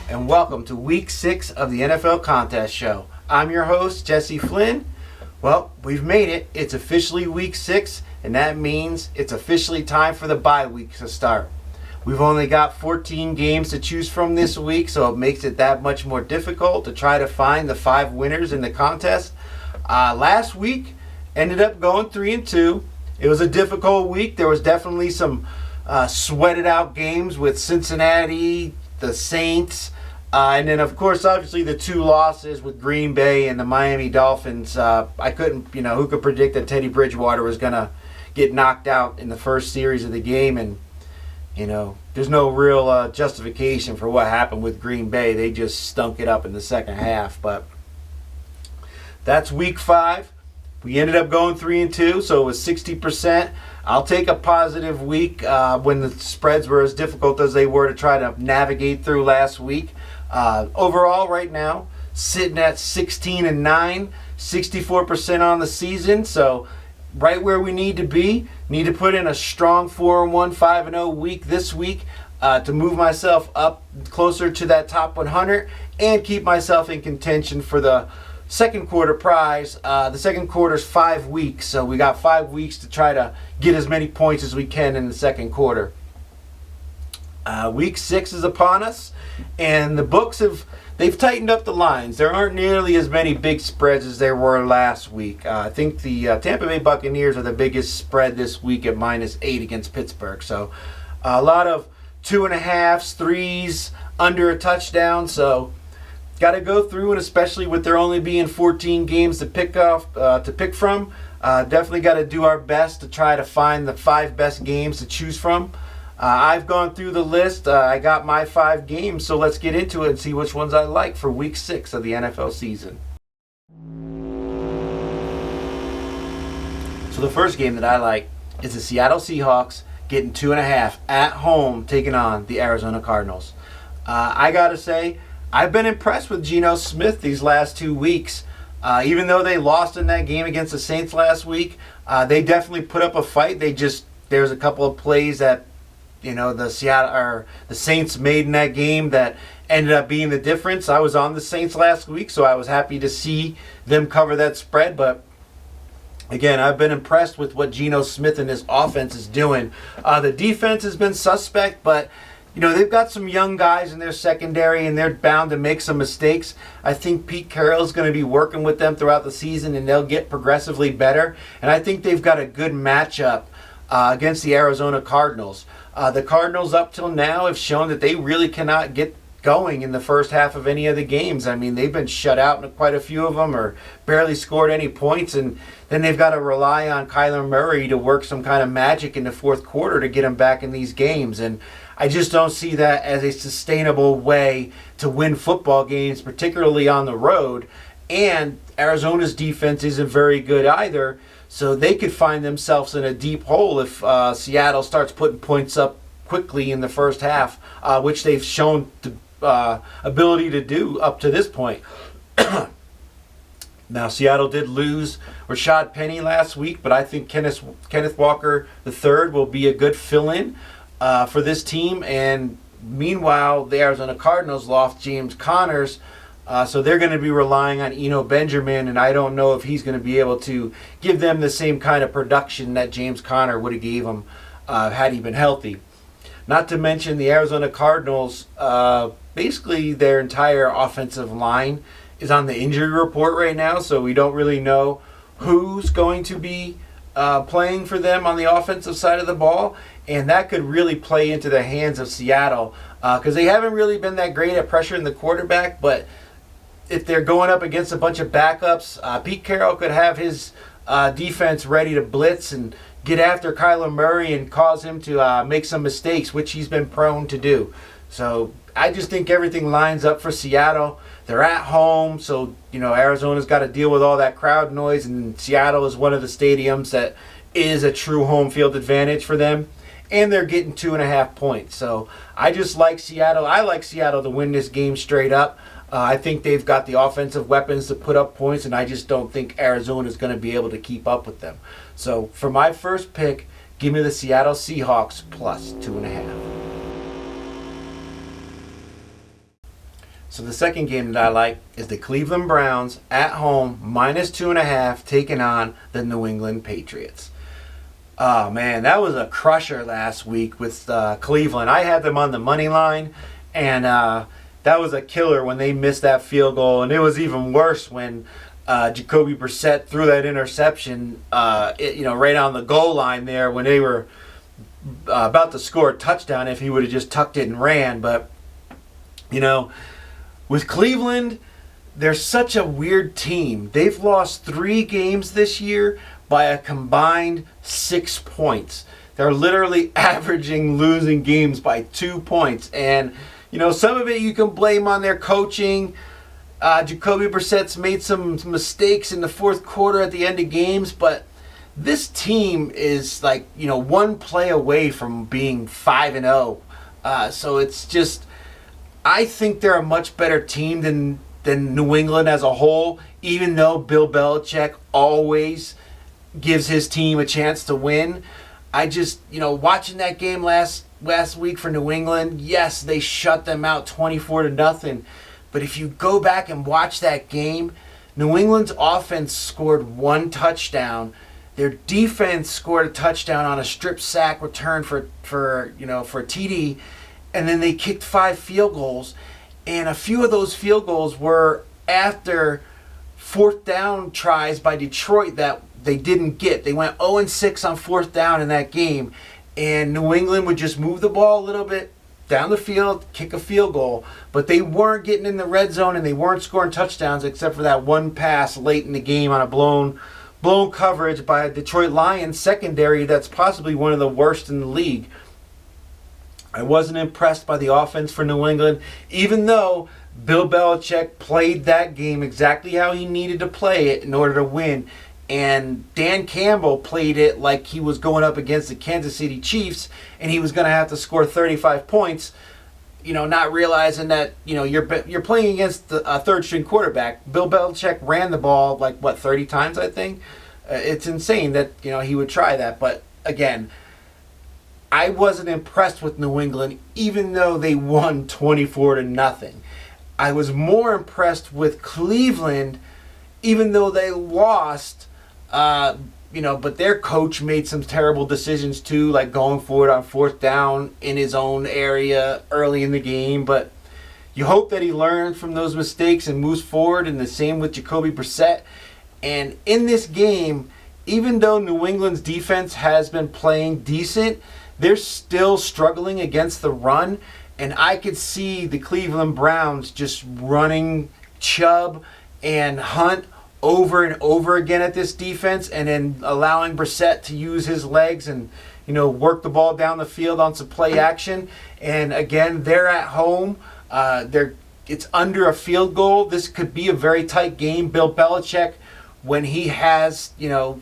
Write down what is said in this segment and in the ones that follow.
and welcome to Week 6 of the NFL Contest Show. I'm your host, Jesse Flynn. Well, we've made it. It's officially Week 6, and that means it's officially time for the bye week to start. We've only got 14 games to choose from this week, so it makes it that much more difficult to try to find the 5 winners in the contest. Last week ended up going 3-2. It was a difficult week. There was definitely some sweated out games with Cincinnati, the Saints, and then of course obviously the 2 losses with Green Bay and the Miami Dolphins. I couldn't, who could predict that Teddy Bridgewater was going to get knocked out in the first series of the game, and there's no real justification for what happened with Green Bay. They just stunk it up in the second half. But that's week 5. We ended up going 3-2, so it was 60%. I'll take a positive week when the spreads were as difficult as they were to try to navigate through last week. Overall, right now, sitting at 16-9, 64% on the season. So right where we need to be. Need to put in a strong 4-1, 5-0 week this week to move myself up closer to that top 100 and keep myself in contention for the second quarter prize. The second quarter's 5 weeks, so we got 5 weeks to try to get as many points as we can in the second quarter. Week 6 is upon us, and the books they've tightened up the lines. There aren't nearly as many big spreads as there were last week. I think the Tampa Bay Buccaneers are the biggest spread this week at -8 against Pittsburgh. So a lot of 2.5s, 3s, under a touchdown. So got to go through, and especially with there only being 14 games to pick from, definitely got to do our best to try to find the 5 best games to choose from. I've gone through the list. I got my 5 games, so let's get into it and see which ones I like for Week 6 of the NFL season. So the first game that I like is the Seattle Seahawks getting 2.5 at home, taking on the Arizona Cardinals. I got to say, I've been impressed with Geno Smith these last 2 weeks. Even though they lost in that game against the Saints last week, they definitely put up a fight. There's a couple of plays that the Saints made in that game that ended up being the difference. I was on the Saints last week, so I was happy to see them cover that spread. But again, I've been impressed with what Geno Smith and his offense is doing. The defense has been suspect, but they've got some young guys in their secondary, and they're bound to make some mistakes. I think Pete Carroll is going to be working with them throughout the season, and they'll get progressively better. And I think they've got a good matchup against the Arizona Cardinals. The Cardinals up till now have shown that they really cannot get going in the first half of any of the games. I mean, they've been shut out in quite a few of them or barely scored any points, and then they've got to rely on Kyler Murray to work some kind of magic in the fourth quarter to get them back in these games. And I just don't see that as a sustainable way to win football games, particularly on the road. And Arizona's defense isn't very good either. So they could find themselves in a deep hole if Seattle starts putting points up quickly in the first half, which they've shown the ability to do up to this point. Now, Seattle did lose Rashad Penny last week, but I think Kenneth Walker III will be a good fill-in for this team. And meanwhile, the Arizona Cardinals lost James Connors, so they're going to be relying on Eno Benjamin, and I don't know if he's going to be able to give them the same kind of production that James Conner would have gave them had he been healthy. Not to mention the Arizona Cardinals, basically their entire offensive line is on the injury report right now, so we don't really know who's going to be playing for them on the offensive side of the ball, and that could really play into the hands of Seattle because they haven't really been that great at pressuring the quarterback. But if they're going up against a bunch of backups, Pete Carroll could have his defense ready to blitz and get after Kyler Murray and cause him to make some mistakes, which he's been prone to do. So I just think everything lines up for Seattle. They're at home, so Arizona's got to deal with all that crowd noise, and Seattle is one of the stadiums that is a true home field advantage for them. And they're getting 2.5 points. So I just like Seattle. I like Seattle to win this game straight up. I think they've got the offensive weapons to put up points, and I just don't think Arizona is going to be able to keep up with them. So for my first pick, give me the Seattle Seahawks plus 2.5. So the second game that I like is the Cleveland Browns at home, -2.5, taking on the New England Patriots. Oh, man, that was a crusher last week with Cleveland. I had them on the money line, and that was a killer when they missed that field goal. And it was even worse when Jacoby Brissett threw that interception right on the goal line there when they were about to score a touchdown if he would have just tucked it and ran. But, with Cleveland, they're such a weird team. They've lost 3 games this year by a combined 6 points. They're literally averaging losing games by 2 points. And, some of it you can blame on their coaching. Jacoby Brissett's made some mistakes in the fourth quarter at the end of games, but this team is one play away from being 5-0. So it's just, I think they're a much better team than New England as a whole, even though Bill Belichick always gives his team a chance to win. I just, watching that game last week for New England, yes, they shut them out 24-0. But if you go back and watch that game, New England's offense scored 1 touchdown. Their defense scored a touchdown on a strip sack return for TD, and then they kicked 5 field goals. And a few of those field goals were after fourth down tries by Detroit that they didn't get. They went 0-6 on fourth down in that game, and New England would just move the ball a little bit down the field, kick a field goal, but they weren't getting in the red zone and they weren't scoring touchdowns except for that one pass late in the game on a blown coverage by a Detroit Lions secondary that's possibly one of the worst in the league. I wasn't impressed by the offense for New England, even though Bill Belichick played that game exactly how he needed to play it in order to win. And Dan Campbell played it like he was going up against the Kansas City Chiefs and he was going to have to score 35 points, not realizing that, you're playing against a third-string quarterback. Bill Belichick ran the ball 30 times, I think. It's insane that, he would try that. But, again, I wasn't impressed with New England, even though they won 24-0. I was more impressed with Cleveland, even though they lost. But their coach made some terrible decisions too, like going for it on fourth down in his own area early in the game. But you hope that he learned from those mistakes and moves forward, and the same with Jacoby Brissett. And in this game, even though New England's defense has been playing decent, they're still struggling against the run. And I could see the Cleveland Browns just running Chubb and Hunt over and over again at this defense, and then allowing Brissett to use his legs and work the ball down the field on some play action. And again, they're at home. It's under a field goal. This could be a very tight game. Bill Belichick, when he has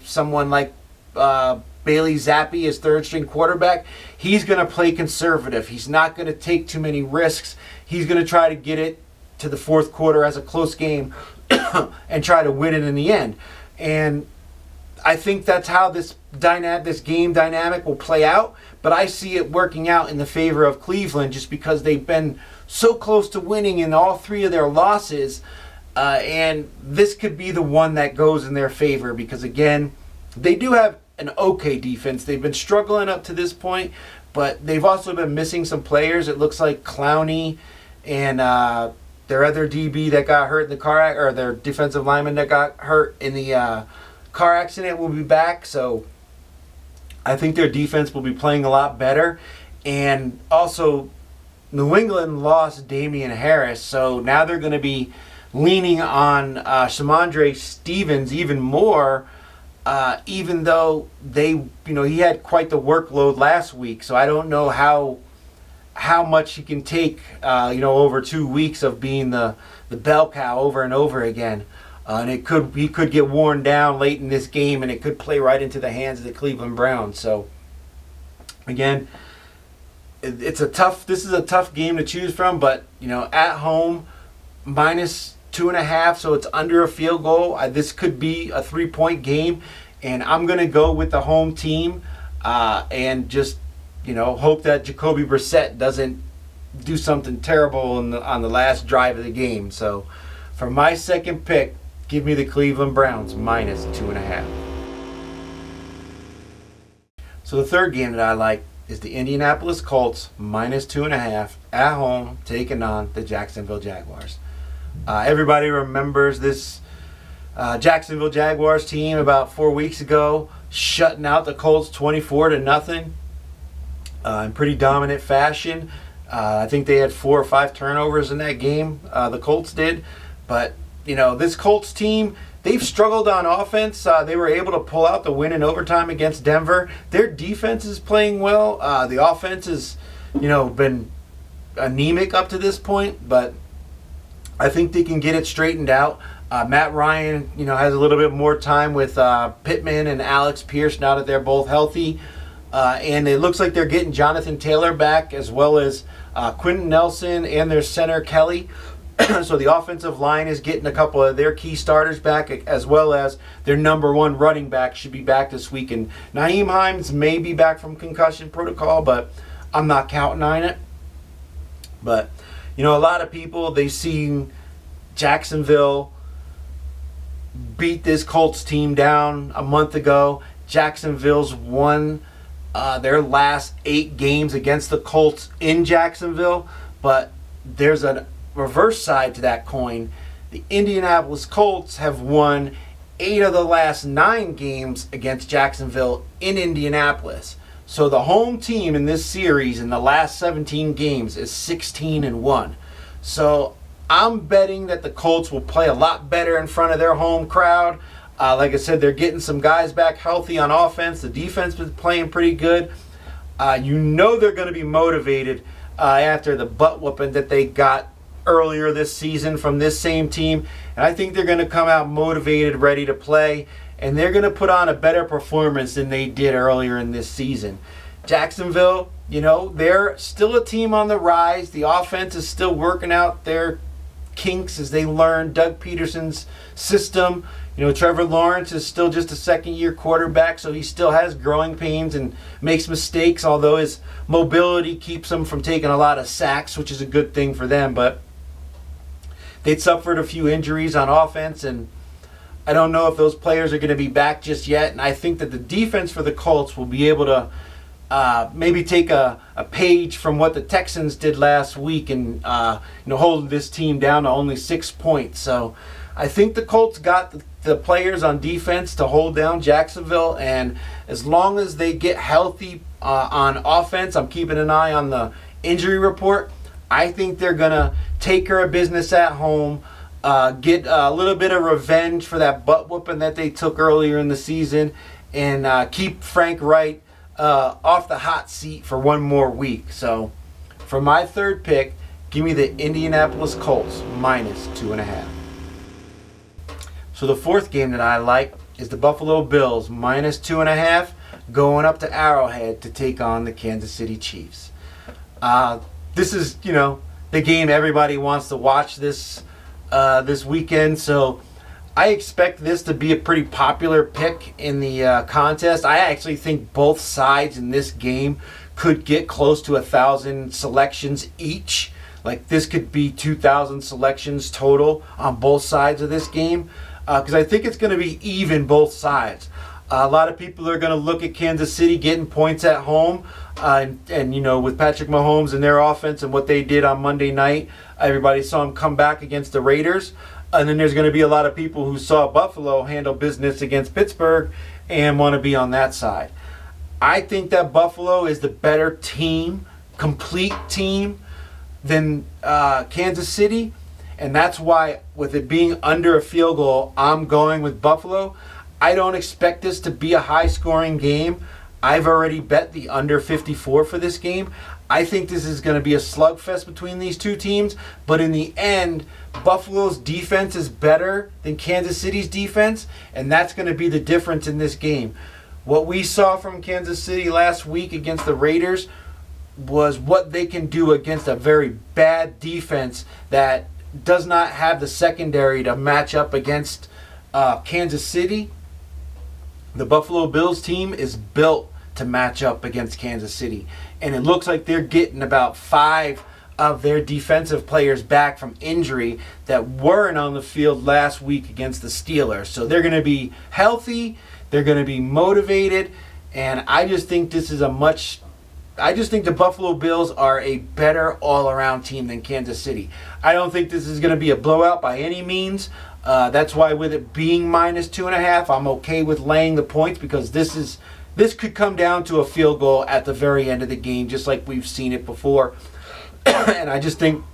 someone like Bailey Zappi as third-string quarterback, he's going to play conservative. He's not going to take too many risks. He's going to try to get it to the fourth quarter as a close game and try to win it in the end. And I think that's how this game dynamic will play out. But I see it working out in the favor of Cleveland just because they've been so close to winning in all 3 of their losses. And this could be the one that goes in their favor because, again, they do have an okay defense. They've been struggling up to this point, but they've also been missing some players. It looks like Clowney and their other DB that got hurt in the car, or their defensive lineman that got hurt in the car accident will be back. So I think their defense will be playing a lot better. And also, New England lost Damian Harris, so now they're going to be leaning on Shamondre Stevens even more, even though he had quite the workload last week. So I don't know how much he can take, over 2 weeks of being the bell cow over and over again. And he could get worn down late in this game, and it could play right into the hands of the Cleveland Browns. So, again, this is a tough game to choose from, but, at home, -2.5, so it's under a field goal. This could be a 3-point game, and I'm going to go with the home team and just hope that Jacoby Brissett doesn't do something terrible on the last drive of the game. So for my second pick, give me the Cleveland Browns minus 2.5. So the third game that I like is the Indianapolis Colts minus 2.5 at home taking on the Jacksonville Jaguars. Everybody remembers this Jacksonville Jaguars team about 4 weeks ago shutting out the Colts 24-0 in pretty dominant fashion. I think they had 4 or 5 turnovers in that game, the Colts did. But, this Colts team, they've struggled on offense. They were able to pull out the win in overtime against Denver. Their defense is playing well. The offense has, been anemic up to this point, but I think they can get it straightened out. Matt Ryan, has a little bit more time with Pittman and Alex Pierce now that they're both healthy. And it looks like they're getting Jonathan Taylor back as well as Quentin Nelson and their center Kelly. So the offensive line is getting a couple of their key starters back, as well as their number one running back should be back this week. And Nyheim Hines may be back from concussion protocol, but I'm not counting on it. But, a lot of people, they seen Jacksonville beat this Colts team down a month ago. Jacksonville's won their last 8 games against the Colts in Jacksonville, but there's a reverse side to that coin. The Indianapolis Colts have won 8 of the last 9 games against Jacksonville in Indianapolis. So the home team in this series in the last 17 games is 16-1. So I'm betting that the Colts will play a lot better in front of their home crowd. Like I said, they're getting some guys back healthy on offense. The defense is playing pretty good. They're going to be motivated after the butt whooping that they got earlier this season from this same team. And I think they're going to come out motivated, ready to play. And they're going to put on a better performance than they did earlier in this season. Jacksonville, they're still a team on the rise. The offense is still working out their kinks as they learn Doug Peterson's system. Trevor Lawrence is still just a second-year quarterback, so he still has growing pains and makes mistakes, although his mobility keeps him from taking a lot of sacks, which is a good thing for them. But they'd suffered a few injuries on offense, and I don't know if those players are going to be back just yet. And I think that the defense for the Colts will be able to maybe take a page from what the Texans did last week and holding this team down to only 6 points. So I think the Colts got the players on defense to hold down Jacksonville, and as long as they get healthy on offense, I'm keeping an eye on the injury report. I think they're going to take care of business at home, get a little bit of revenge for that butt whooping that they took earlier in the season, and keep Frank Wright off the hot seat for one more week. So for my third pick, give me the Indianapolis Colts minus 2.5. So the fourth game that I like is the Buffalo Bills minus 2.5 going up to Arrowhead to take on the Kansas City Chiefs. This is, the game everybody wants to watch this weekend. So I expect this to be a pretty popular pick in the contest. I actually think both sides in this game could get close to 1,000 selections each. Like this could be 2,000 selections total on both sides of this game. Because I think it's going to be even both sides. A lot of people are going to look at Kansas City getting points at home. And with Patrick Mahomes and their offense and what they did on Monday night, everybody saw him come back against the Raiders. And then there's going to be a lot of people who saw Buffalo handle business against Pittsburgh and want to be on that side. I think that Buffalo is the better team, complete team, than Kansas City. And that's why, with it being under a field goal, I'm going with Buffalo. I don't expect this to be a high-scoring game. I've already bet the under 54 for this game. I think this is going to be a slugfest between these two teams. But in the end, Buffalo's defense is better than Kansas City's defense, and that's going to be the difference in this game. What we saw from Kansas City last week against the Raiders was what they can do against a very bad defense that does not have the secondary to match up against Kansas City. The Buffalo Bills team is built to match up against Kansas City. And it looks like they're getting about 5 of their defensive players back from injury that weren't on the field last week against the Steelers. So they're going to be healthy, they're going to be motivated, and I just think the Buffalo Bills are a better all-around team than Kansas City. I don't think this is going to be a blowout by any means. That's why with it being -2.5, I'm okay with laying the points, because this could come down to a field goal at the very end of the game, just like we've seen it before. And I just think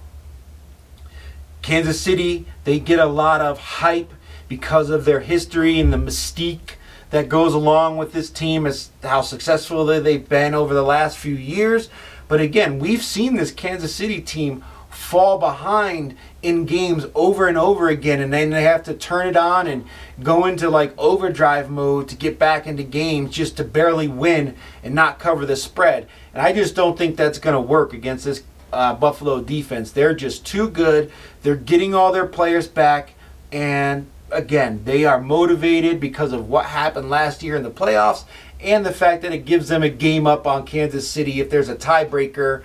Kansas City, they get a lot of hype because of their history and the mystique that goes along with this team, as how successful they've been over the last few years. But again, we've seen this Kansas City team fall behind in games over and over again, and then they have to turn it on and go into like overdrive mode to get back into games just to barely win and not cover the spread. And I just don't think that's going to work against this Buffalo defense. They're just too good. They're getting all their players back, and again, they are motivated because of what happened last year in the playoffs and the fact that it gives them a game up on Kansas City if there's a tiebreaker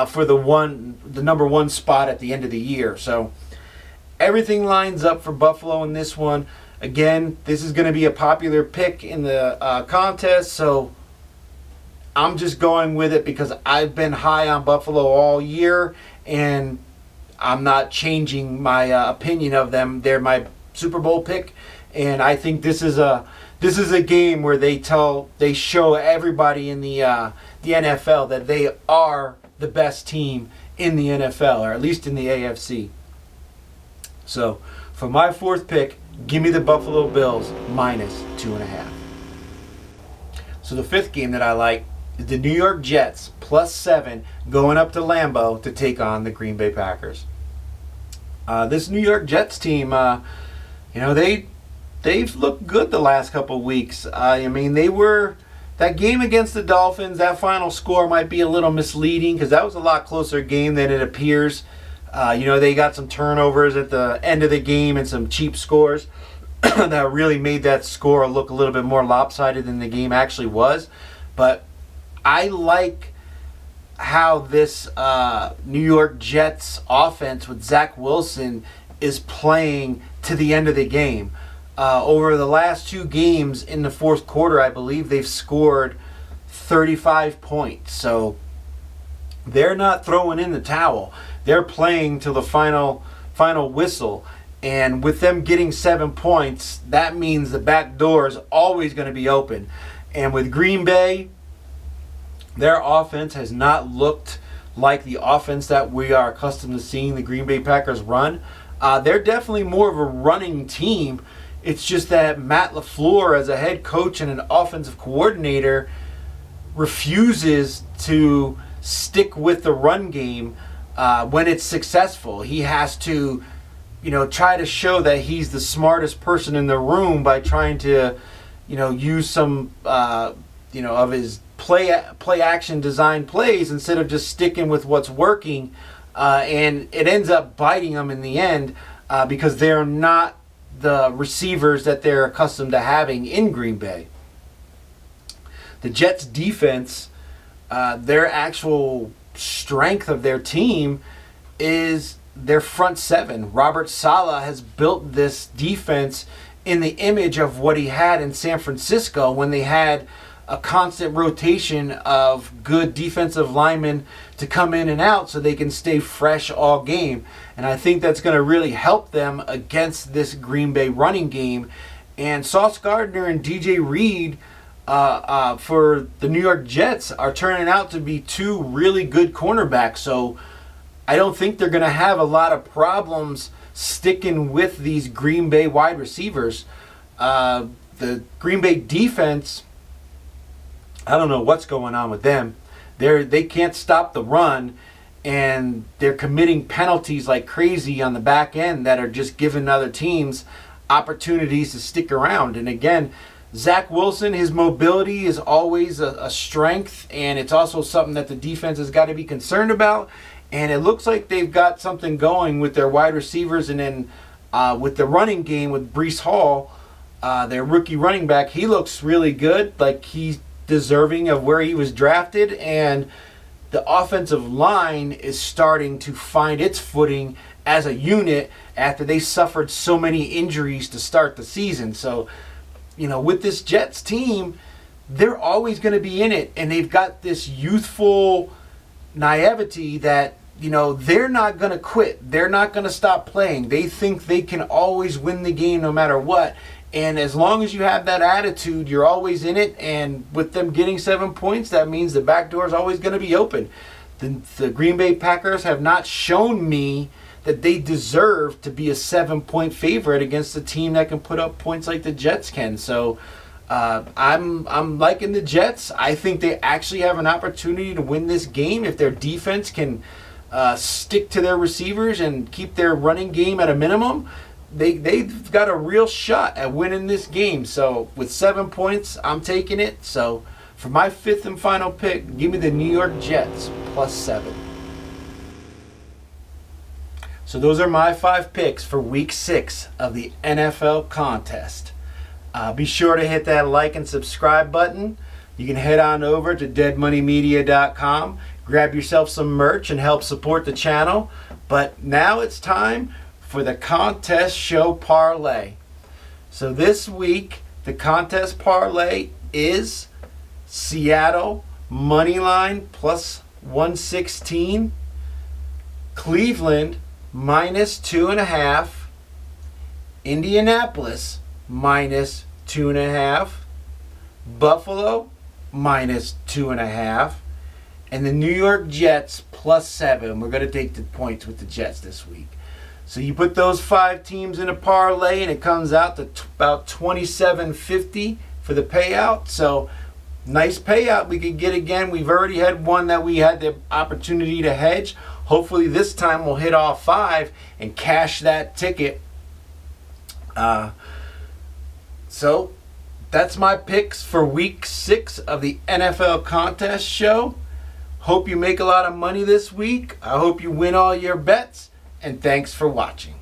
for the number one spot at the end of the year. So everything lines up for Buffalo in this one. Again, this is going to be a popular pick in the contest, so I'm just going with it because I've been high on Buffalo all year, and I'm not changing my opinion of them. They're my Super Bowl pick, and I think this is a game where they show everybody in the NFL that they are the best team in the NFL, or at least in the AFC. So for my fourth pick, give me the Buffalo Bills -2.5. So the fifth game that I like is the New York Jets +7 going up to Lambeau to take on the Green Bay Packers. This New York Jets team, they've looked good the last couple weeks. That game against the Dolphins, that final score might be a little misleading because that was a lot closer game than it appears. They got some turnovers at the end of the game and some cheap scores that really made that score look a little bit more lopsided than the game actually was. But I like how this New York Jets offense with Zach Wilson is playing to the end of the game. Over the last two games in the fourth quarter, I believe they've scored 35 points. So they're not throwing in the towel. They're playing till the final whistle. And with them getting 7 points, that means the back door is always going to be open. And with Green Bay, their offense has not looked like the offense that we are accustomed to seeing the Green Bay Packers run. They're definitely more of a running team. It's just that Matt LaFleur, as a head coach and an offensive coordinator, refuses to stick with the run game when it's successful. He has to, try to show that he's the smartest person in the room by trying to, use some, of his play action design plays instead of just sticking with what's working. And it ends up biting them in the end because they're not the receivers that they're accustomed to having in Green Bay. The Jets defense, their actual strength of their team is their front seven. Robert Saleh has built this defense in the image of what he had in San Francisco when they had a constant rotation of good defensive linemen to come in and out so they can stay fresh all game. And I think that's going to really help them against this Green Bay running game. And Sauce Gardner and DJ Reed for the New York Jets are turning out to be two really good cornerbacks. So I don't think they're going to have a lot of problems sticking with these Green Bay wide receivers. The Green Bay defense, I don't know what's going on with them. They can't stop the run, and they're committing penalties like crazy on the back end that are just giving other teams opportunities to stick around. And again, Zach Wilson, his mobility is always a strength, and it's also something that the defense has got to be concerned about. And it looks like they've got something going with their wide receivers, and then with the running game with Breece Hall, their rookie running back, he looks really good. Like he's deserving of where he was drafted, and the offensive line is starting to find its footing as a unit after they suffered so many injuries to start the season. So, with this Jets team, they're always going to be in it, and they've got this youthful naivety that, they're not going to quit. They're not going to stop playing. They think they can always win the game no matter what. And as long as you have that attitude, you're always in it. And with them getting 7 points, that means the back door is always going to be open. The Green Bay Packers have not shown me that they deserve to be a 7-point favorite against a team that can put up points like the Jets can. So I'm liking the Jets. I think they actually have an opportunity to win this game if their defense can stick to their receivers and keep their running game at a minimum. They've got a real shot at winning this game. So with 7 points, I'm taking it. So for my fifth and final pick, give me the New York Jets +7. So those are my 5 picks for Week 6 of the NFL contest. Be sure to hit that like and subscribe button. You can head on over to deadmoneymedia.com, grab yourself some merch and help support the channel. But now it's time for the Contest Show Parlay. So this week, the Contest Parlay is Seattle Moneyline +116, Cleveland -2.5, Indianapolis -2.5, Buffalo -2.5, and the New York Jets +7. We're going to take the points with the Jets this week. So you put those 5 teams in a parlay, and it comes out to about $27.50 for the payout. So nice payout we could get again. We've already had one that we had the opportunity to hedge. Hopefully this time we'll hit all 5 and cash that ticket. So that's my picks for Week 6 of the NFL Contest Show. Hope you make a lot of money this week. I hope you win all your bets. And thanks for watching.